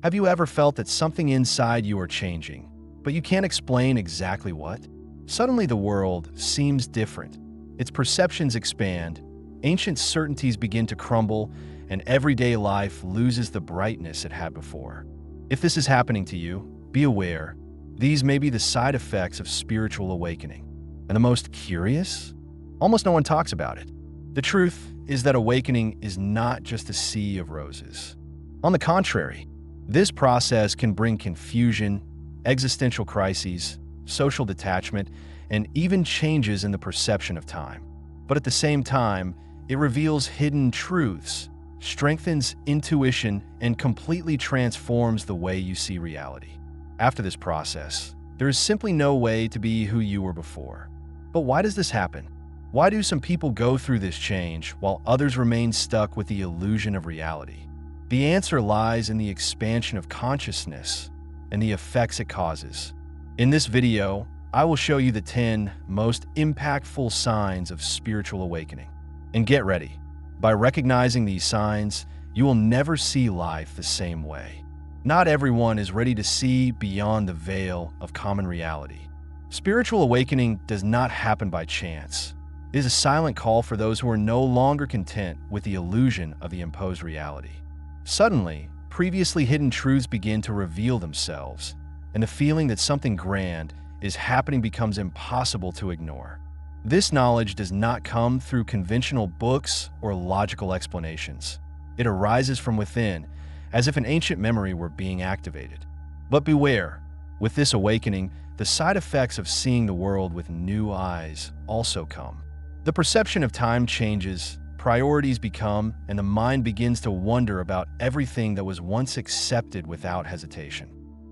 Have you ever felt that something inside you are changing, but you can't explain exactly what? Suddenly the world seems different. Its perceptions expand, ancient certainties begin to crumble, and everyday life loses the brightness it had before. If this is happening to you, be aware. These may be the side effects of spiritual awakening. And the most curious? Almost no one talks about it. The truth is that awakening is not just a sea of roses. On the contrary, this process can bring confusion, existential crises, social detachment, and even changes in the perception of time. But at the same time, it reveals hidden truths, strengthens intuition, and completely transforms the way you see reality. After this process, there is simply no way to be who you were before. But why does this happen? Why do some people go through this change while others remain stuck with the illusion of reality? The answer lies in the expansion of consciousness and the effects it causes. In this video, I will show you the 10 most impactful signs of spiritual awakening. And get ready. By recognizing these signs, you will never see life the same way. Not everyone is ready to see beyond the veil of common reality. Spiritual awakening does not happen by chance. It is a silent call for those who are no longer content with the illusion of the imposed reality. Suddenly, previously hidden truths begin to reveal themselves, and the feeling that something grand is happening becomes impossible to ignore. This knowledge does not come through conventional books or logical explanations. It arises from within, as if an ancient memory were being activated. But beware, with this awakening, the side effects of seeing the world with new eyes also come. The perception of time changes, priorities become, and the mind begins to wonder about everything that was once accepted without hesitation.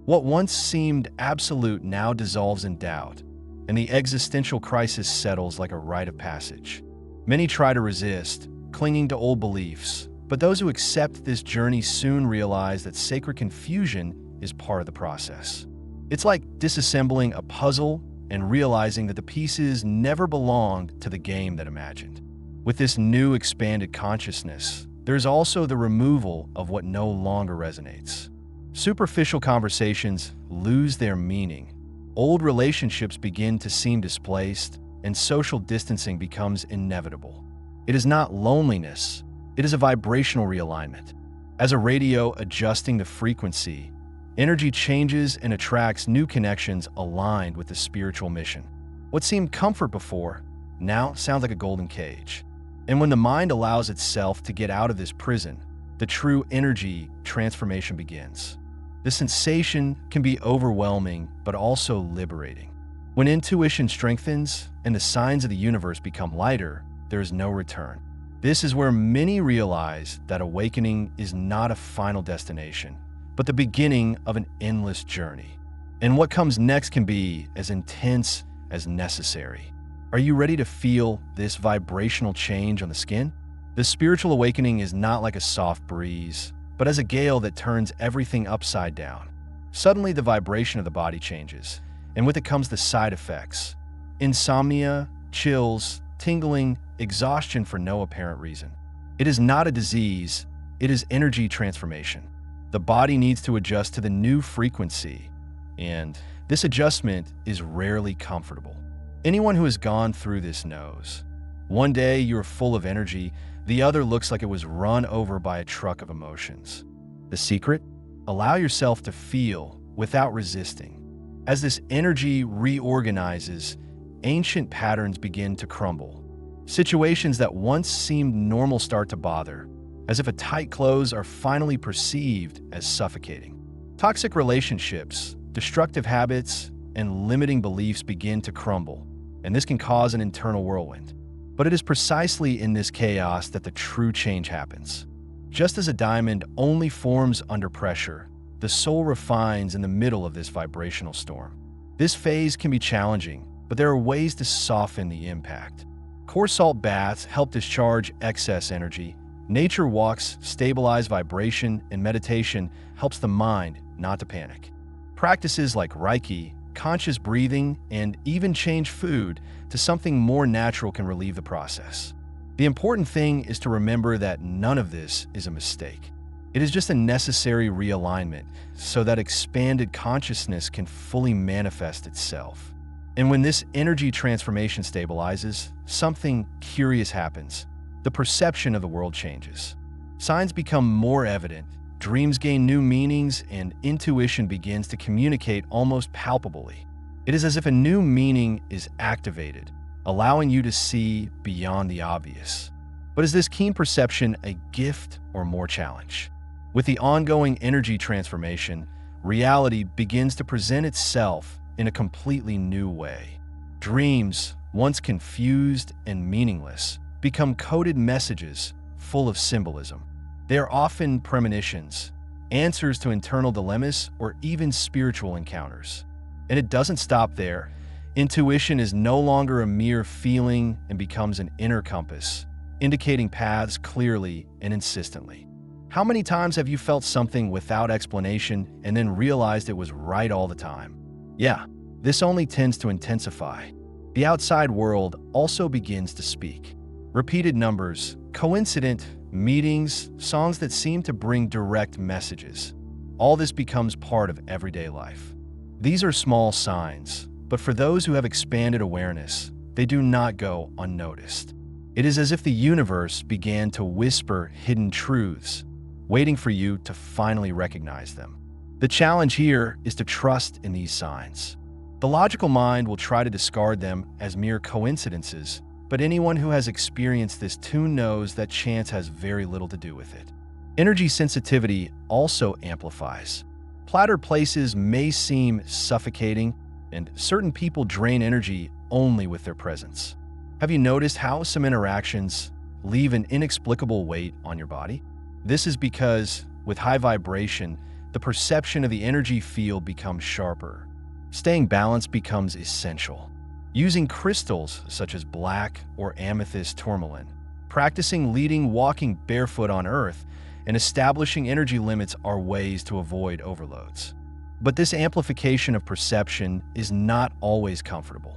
What once seemed absolute now dissolves in doubt, and the existential crisis settles like a rite of passage. Many try to resist, clinging to old beliefs, but those who accept this journey soon realize that sacred confusion is part of the process. It's like disassembling a puzzle and realizing that the pieces never belonged to the game that imagined. With this new expanded consciousness, there's also the removal of what no longer resonates. Superficial conversations lose their meaning. Old relationships begin to seem displaced, and social distancing becomes inevitable. It is not loneliness, it is a vibrational realignment. As a radio adjusting the frequency, energy changes and attracts new connections aligned with the spiritual mission. What seemed comfort before now sounds like a golden cage. And when the mind allows itself to get out of this prison, the true energy transformation begins. The sensation can be overwhelming, but also liberating. When intuition strengthens and the signs of the universe become lighter, there is no return. This is where many realize that awakening is not a final destination, but the beginning of an endless journey. And what comes next can be as intense as necessary. Are you ready to feel this vibrational change on the skin? The spiritual awakening is not like a soft breeze, but as a gale that turns everything upside down. Suddenly, the vibration of the body changes, and with it comes the side effects: insomnia, chills, tingling, exhaustion for no apparent reason. It is not a disease, it is energy transformation. The body needs to adjust to the new frequency, and this adjustment is rarely comfortable. Anyone who has gone through this knows. One day you're full of energy, the other looks like it was run over by a truck of emotions. The secret? Allow yourself to feel without resisting. As this energy reorganizes, ancient patterns begin to crumble. Situations that once seemed normal start to bother, as if a tight clothes are finally perceived as suffocating. Toxic relationships, destructive habits, and limiting beliefs begin to crumble, and this can cause an internal whirlwind. But it is precisely in this chaos that the true change happens. Just as a diamond only forms under pressure, the soul refines in the middle of this vibrational storm. This phase can be challenging, but there are ways to soften the impact. Core salt baths help discharge excess energy. Nature walks stabilize vibration, and meditation helps the mind not to panic. Practices like Reiki, conscious breathing, and even change food to something more natural can relieve the process. The important thing is to remember that none of this is a mistake. It is just a necessary realignment so that expanded consciousness can fully manifest itself. And when this energy transformation stabilizes, something curious happens. The perception of the world changes. Signs become more evident, dreams gain new meanings, and intuition begins to communicate almost palpably. It is as if a new meaning is activated, allowing you to see beyond the obvious. But is this keen perception a gift or more challenge? With the ongoing energy transformation, reality begins to present itself in a completely new way. Dreams, once confused and meaningless, become coded messages full of symbolism. They are often premonitions, answers to internal dilemmas, or even spiritual encounters. And it doesn't stop there. Intuition is no longer a mere feeling and becomes an inner compass, indicating paths clearly and insistently. How many times have you felt something without explanation and then realized it was right all the time? Yeah, this only tends to intensify. The outside world also begins to speak. Repeated numbers, coincident meetings, songs that seem to bring direct messages. All this becomes part of everyday life. These are small signs, but for those who have expanded awareness, they do not go unnoticed. It is as if the universe began to whisper hidden truths, waiting for you to finally recognize them. The challenge here is to trust in these signs. The logical mind will try to discard them as mere coincidences, but anyone who has experienced this too knows that chance has very little to do with it. Energy sensitivity also amplifies. Platter places may seem suffocating, and certain people drain energy only with their presence. Have you noticed how some interactions leave an inexplicable weight on your body? This is because, with high vibration, the perception of the energy field becomes sharper. Staying balanced becomes essential. Using crystals such as black or amethyst tourmaline, practicing walking barefoot on earth, and establishing energy limits are ways to avoid overloads. But this amplification of perception is not always comfortable.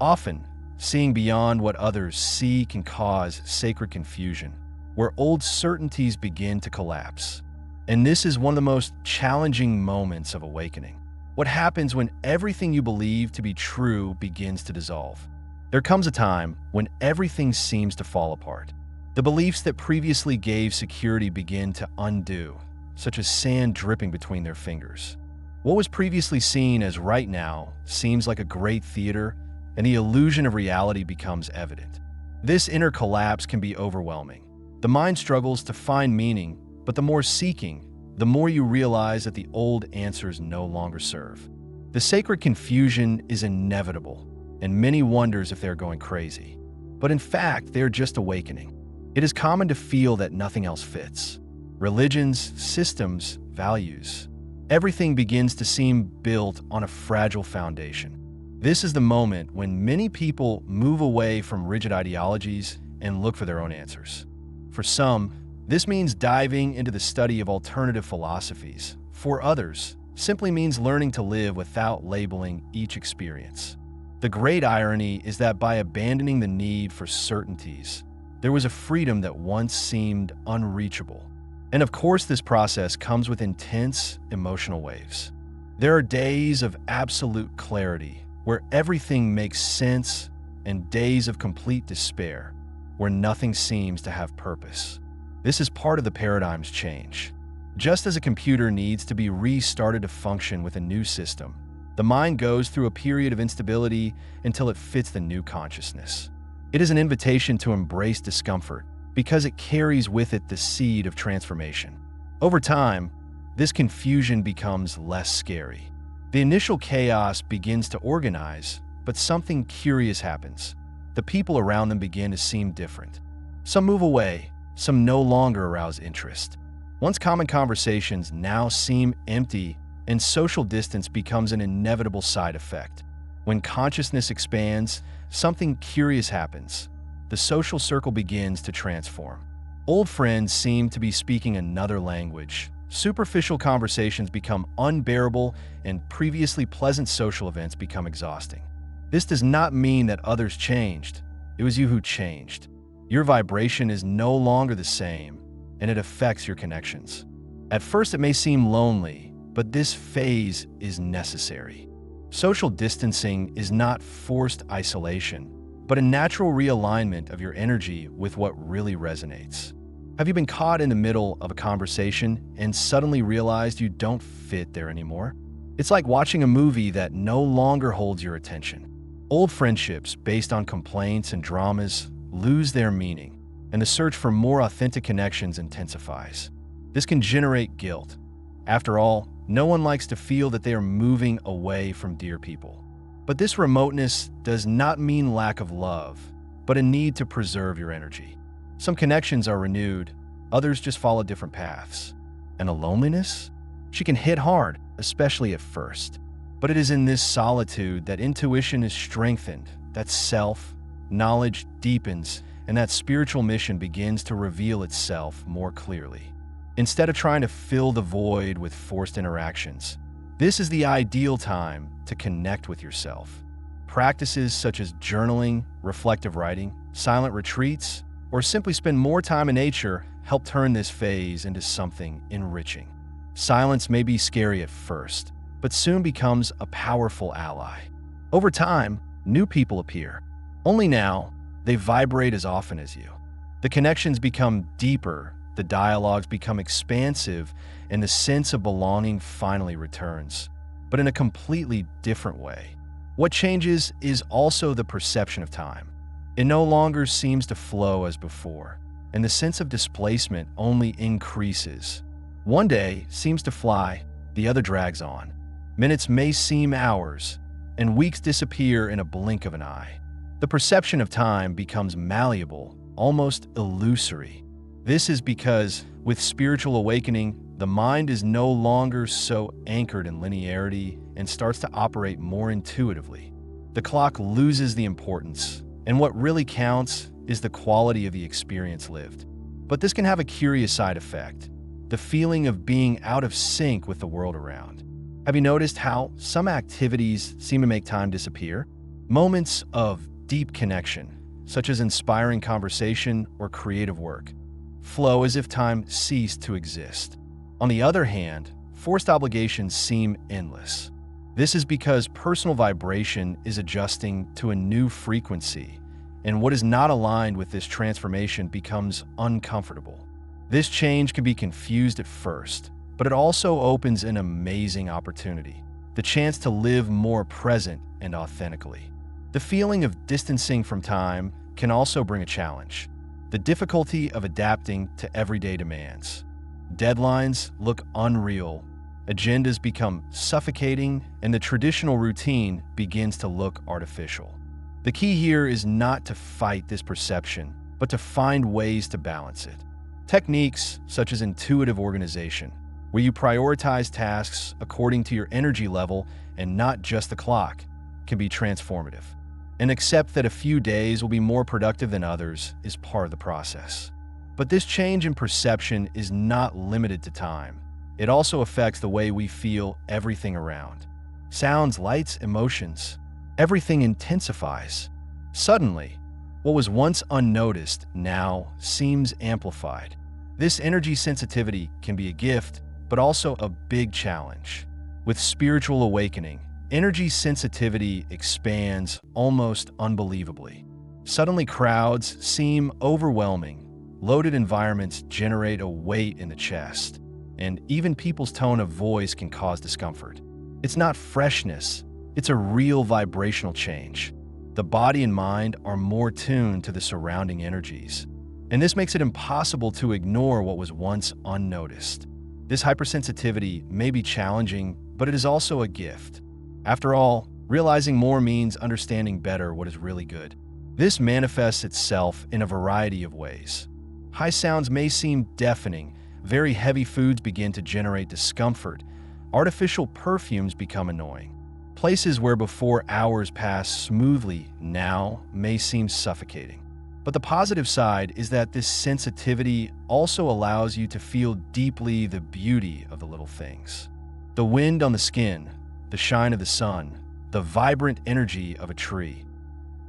Often, seeing beyond what others see can cause sacred confusion, where old certainties begin to collapse. And this is one of the most challenging moments of awakening. What happens when everything you believe to be true begins to dissolve? There comes a time when everything seems to fall apart. The beliefs that previously gave security begin to undo, such as sand dripping between their fingers. What was previously seen as right now seems like a great theater, and the illusion of reality becomes evident. This inner collapse can be overwhelming. The mind struggles to find meaning, but the more seeking, the more you realize that the old answers no longer serve. The sacred confusion is inevitable, and many wonders if they're going crazy. But in fact, they're just awakening. It is common to feel that nothing else fits. Religions, systems, values. Everything begins to seem built on a fragile foundation. This is the moment when many people move away from rigid ideologies and look for their own answers. For some, this means diving into the study of alternative philosophies. For others, simply means learning to live without labeling each experience. The great irony is that by abandoning the need for certainties, there was a freedom that once seemed unreachable. And of course, this process comes with intense emotional waves. There are days of absolute clarity, where everything makes sense, and days of complete despair, where nothing seems to have purpose. This is part of the paradigm's change. Just as a computer needs to be restarted to function with a new system, the mind goes through a period of instability until it fits the new consciousness. It is an invitation to embrace discomfort because it carries with it the seed of transformation. Over time, this confusion becomes less scary. The initial chaos begins to organize, but something curious happens. The people around them begin to seem different. Some move away, some no longer arouse interest. Once common conversations now seem empty, and social distance becomes an inevitable side effect. When consciousness expands, something curious happens. The social circle begins to transform. Old friends seem to be speaking another language. Superficial conversations become unbearable, and previously pleasant social events become exhausting. This does not mean that others changed. It was you who changed. Your vibration is no longer the same, and it affects your connections. At first, it may seem lonely, but this phase is necessary. Social distancing is not forced isolation, but a natural realignment of your energy with what really resonates. Have you been caught in the middle of a conversation and suddenly realized you don't fit there anymore? It's like watching a movie that no longer holds your attention. Old friendships based on complaints and dramas lose their meaning, and the search for more authentic connections intensifies. This can generate guilt. After all, no one likes to feel that they are moving away from dear people. But this remoteness does not mean lack of love, but a need to preserve your energy. Some connections are renewed, others just follow different paths. And a loneliness? She can hit hard, especially at first. But it is in this solitude that intuition is strengthened, that self-knowledge deepens, and that spiritual mission begins to reveal itself more clearly. Instead of trying to fill the void with forced interactions, this is the ideal time to connect with yourself. Practices such as journaling, reflective writing, silent retreats, or simply spend more time in nature help turn this phase into something enriching. Silence may be scary at first, but soon becomes a powerful ally. Over time, new people appear. Only now, they vibrate as often as you. The connections become deeper, the dialogues become expansive, and the sense of belonging finally returns, but in a completely different way. What changes is also the perception of time. It no longer seems to flow as before, and the sense of displacement only increases. One day seems to fly, the other drags on. Minutes may seem hours, and weeks disappear in a blink of an eye. The perception of time becomes malleable, almost illusory. This is because, with spiritual awakening, the mind is no longer so anchored in linearity and starts to operate more intuitively. The clock loses the importance, and what really counts is the quality of the experience lived. But this can have a curious side effect, the feeling of being out of sync with the world around. Have you noticed how some activities seem to make time disappear? Moments of deep connection, such as inspiring conversation or creative work, flow as if time ceased to exist. On the other hand, forced obligations seem endless. This is because personal vibration is adjusting to a new frequency, and what is not aligned with this transformation becomes uncomfortable. This change can be confused at first, but it also opens an amazing opportunity, the chance to live more present and authentically. The feeling of distancing from time can also bring a challenge, the difficulty of adapting to everyday demands. Deadlines look unreal, agendas become suffocating, and the traditional routine begins to look artificial. The key here is not to fight this perception, but to find ways to balance it. Techniques such as intuitive organization, where you prioritize tasks according to your energy level and not just the clock, can be transformative. And accept that a few days will be more productive than others is part of the process. But this change in perception is not limited to time. It also affects the way we feel everything around. Sounds, lights, emotions, everything intensifies. Suddenly, what was once unnoticed now seems amplified. This energy sensitivity can be a gift, but also a big challenge. With spiritual awakening, energy sensitivity expands almost unbelievably. Suddenly, crowds seem overwhelming. Loaded environments generate a weight in the chest, and even people's tone of voice can cause discomfort. It's not freshness, it's a real vibrational change. The body and mind are more tuned to the surrounding energies, and this makes it impossible to ignore what was once unnoticed. This hypersensitivity may be challenging, but it is also a gift. After all, realizing more means understanding better what is really good. This manifests itself in a variety of ways. High sounds may seem deafening, very heavy foods begin to generate discomfort, artificial perfumes become annoying. Places where before hours passed smoothly now may seem suffocating. But the positive side is that this sensitivity also allows you to feel deeply the beauty of the little things. The wind on the skin, the shine of the sun, the vibrant energy of a tree.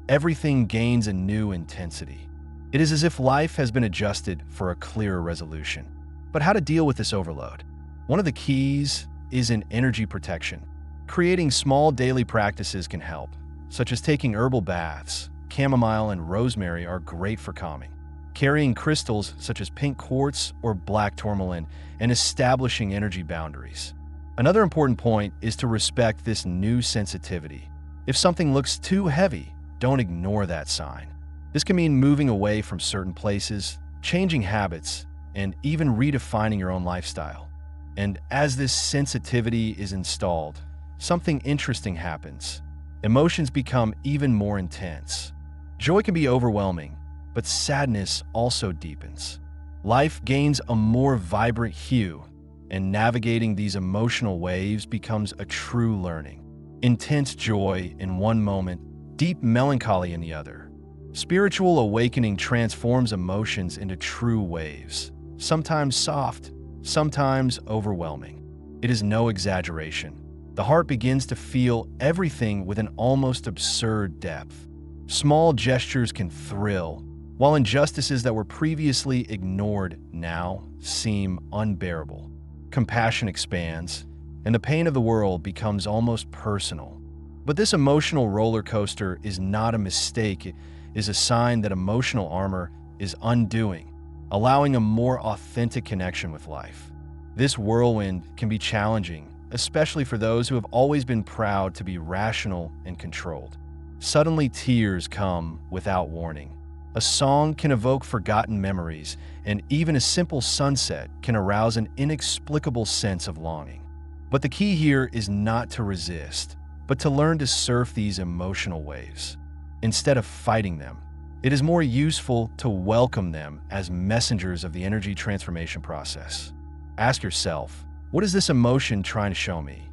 Everything gains a new intensity. It is as if life has been adjusted for a clearer resolution. But how to deal with this overload? One of the keys is in energy protection. Creating small daily practices can help, such as taking herbal baths. Chamomile and rosemary are great for calming. Carrying crystals such as pink quartz or black tourmaline, and establishing energy boundaries. Another important point is to respect this new sensitivity. If something looks too heavy, don't ignore that sign. This can mean moving away from certain places, changing habits, and even redefining your own lifestyle. And as this sensitivity is installed, something interesting happens. Emotions become even more intense. Joy can be overwhelming, but sadness also deepens. Life gains a more vibrant hue, and navigating these emotional waves becomes a true learning. Intense joy in one moment, deep melancholy in the other. Spiritual awakening transforms emotions into true waves, sometimes soft, sometimes overwhelming. It is no exaggeration. The heart begins to feel everything with an almost absurd depth. Small gestures can thrill, while injustices that were previously ignored now seem unbearable. Compassion expands, and the pain of the world becomes almost personal. But this emotional roller coaster is not a mistake. It is a sign that emotional armor is undoing, allowing a more authentic connection with life. This whirlwind can be challenging, especially for those who have always been proud to be rational and controlled. Suddenly, tears come without warning. A song can evoke forgotten memories, and even a simple sunset can arouse an inexplicable sense of longing. But the key here is not to resist, but to learn to surf these emotional waves. Instead of fighting them, it is more useful to welcome them as messengers of the energy transformation process. Ask yourself, what is this emotion trying to show me?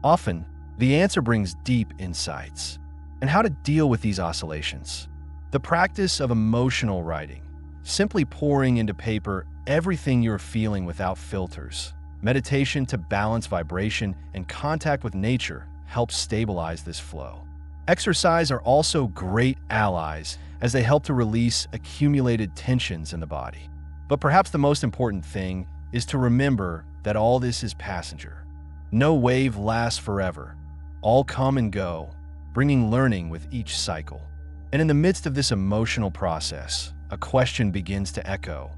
Often, the answer brings deep insights. And how to deal with these oscillations. The practice of emotional writing, simply pouring into paper everything you're feeling without filters. Meditation to balance vibration and contact with nature helps stabilize this flow. Exercise are also great allies as they help to release accumulated tensions in the body. But perhaps the most important thing is to remember that all this is passenger. No wave lasts forever. All come and go, bringing learning with each cycle. And in the midst of this emotional process, a question begins to echo.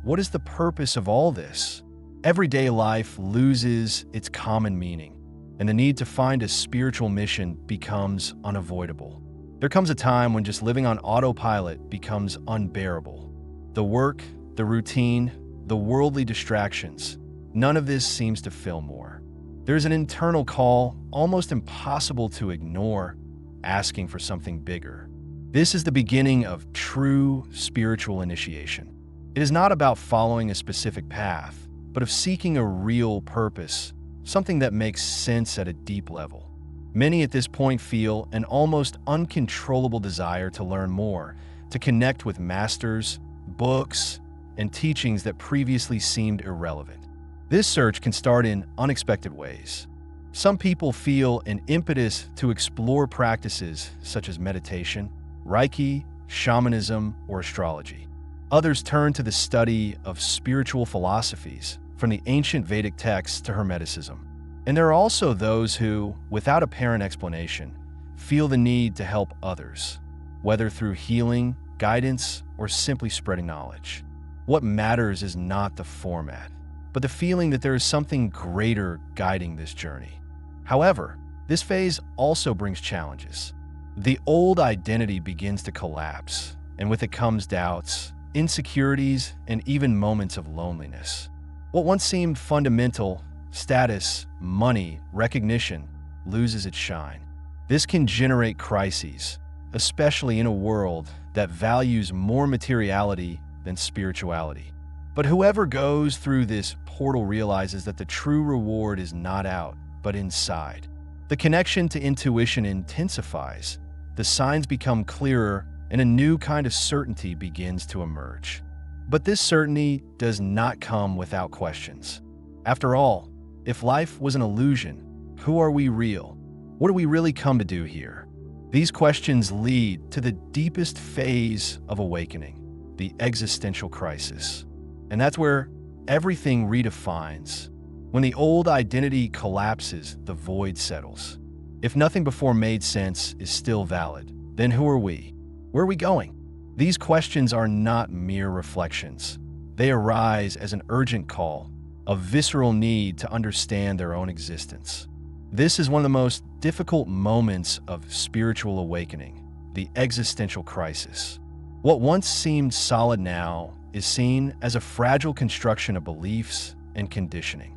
What is the purpose of all this? Everyday life loses its common meaning, and the need to find a spiritual mission becomes unavoidable. There comes a time when just living on autopilot becomes unbearable. The work, the routine, the worldly distractions, none of this seems to fill more. There's an internal call, almost impossible to ignore, asking for something bigger. This is the beginning of true spiritual initiation. It is not about following a specific path, but of seeking a real purpose, something that makes sense at a deep level. Many at this point feel an almost uncontrollable desire to learn more, to connect with masters, books, and teachings that previously seemed irrelevant. This search can start in unexpected ways. Some people feel an impetus to explore practices such as meditation, Reiki, shamanism, or astrology. Others turn to the study of spiritual philosophies, from the ancient Vedic texts to Hermeticism. And there are also those who, without apparent explanation, feel the need to help others, whether through healing, guidance, or simply spreading knowledge. What matters is not the format, but the feeling that there is something greater guiding this journey. However, this phase also brings challenges. The old identity begins to collapse, and with it comes doubts, insecurities, and even moments of loneliness. What once seemed fundamental, status, money, recognition, loses its shine. This can generate crises, especially in a world that values more materiality than spirituality. But whoever goes through this portal realizes that the true reward is not out, but inside. The connection to intuition intensifies, the signs become clearer, and a new kind of certainty begins to emerge. But this certainty does not come without questions. After all, if life was an illusion, who are we real? What do we really come to do here? These questions lead to the deepest phase of awakening, the existential crisis. And that's where everything redefines. When the old identity collapses, the void settles. If nothing before made sense is still valid, then who are we? Where are we going? These questions are not mere reflections. They arise as an urgent call, a visceral need to understand their own existence. This is one of the most difficult moments of spiritual awakening, the existential crisis. What once seemed solid now is seen as a fragile construction of beliefs and conditioning.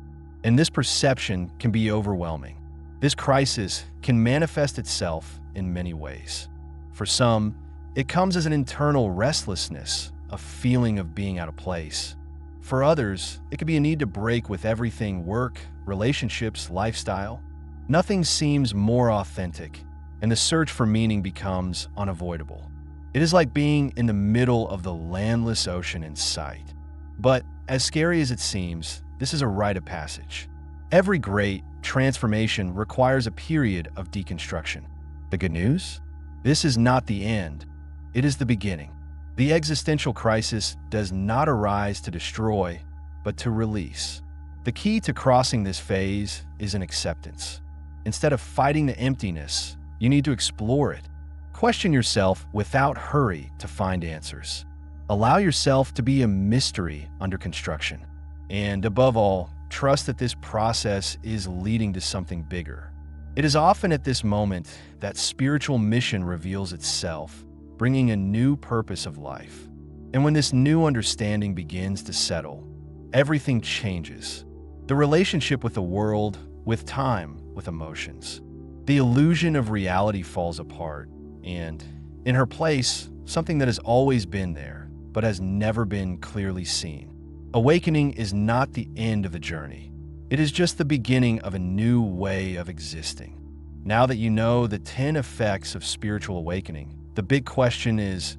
And this perception can be overwhelming. This crisis can manifest itself in many ways. For some, it comes as an internal restlessness, a feeling of being out of place. For others, it could be a need to break with everything: work, relationships, lifestyle. Nothing seems more authentic, and the search for meaning becomes unavoidable. It is like being in the middle of the landless ocean in sight. But as scary as it seems, this is a rite of passage. Every great transformation requires a period of deconstruction. The good news? This is not the end. It is the beginning. The existential crisis does not arise to destroy, but to release. The key to crossing this phase is an acceptance. Instead of fighting the emptiness, you need to explore it. Question yourself without hurry to find answers. Allow yourself to be a mystery under construction. And above all, trust that this process is leading to something bigger. It is often at this moment that spiritual mission reveals itself, bringing a new purpose of life. And when this new understanding begins to settle, everything changes. The relationship with the world, with time, with emotions. The illusion of reality falls apart, and in her place, something that has always been there, but has never been clearly seen. Awakening is not the end of the journey. It is just the beginning of a new way of existing. Now that you know the 10 effects of spiritual awakening, the big question is,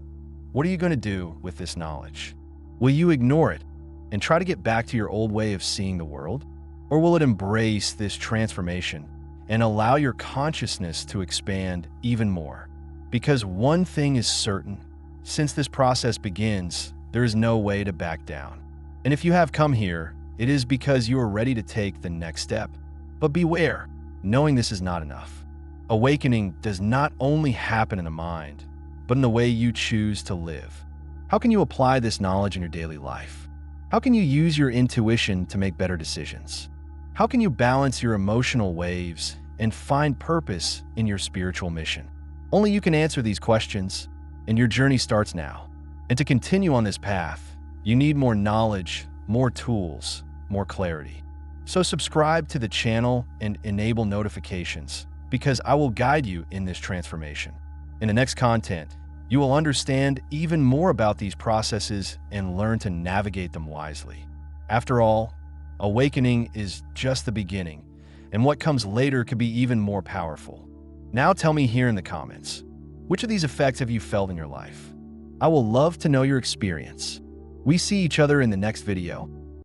what are you going to do with this knowledge? Will you ignore it and try to get back to your old way of seeing the world? Or will it embrace this transformation and allow your consciousness to expand even more? Because one thing is certain, since this process begins, there is no way to back down. And if you have come here, it is because you are ready to take the next step. But beware, knowing this is not enough. Awakening does not only happen in the mind, but in the way you choose to live. How can you apply this knowledge in your daily life? How can you use your intuition to make better decisions? How can you balance your emotional waves and find purpose in your spiritual mission? Only you can answer these questions, and your journey starts now. And to continue on this path, you need more knowledge, more tools, more clarity. So subscribe to the channel and enable notifications, because I will guide you in this transformation. In the next content, you will understand even more about these processes and learn to navigate them wisely. After all, awakening is just the beginning, and what comes later could be even more powerful. Now tell me here in the comments, which of these effects have you felt in your life? I will love to know your experience. We see each other in the next video.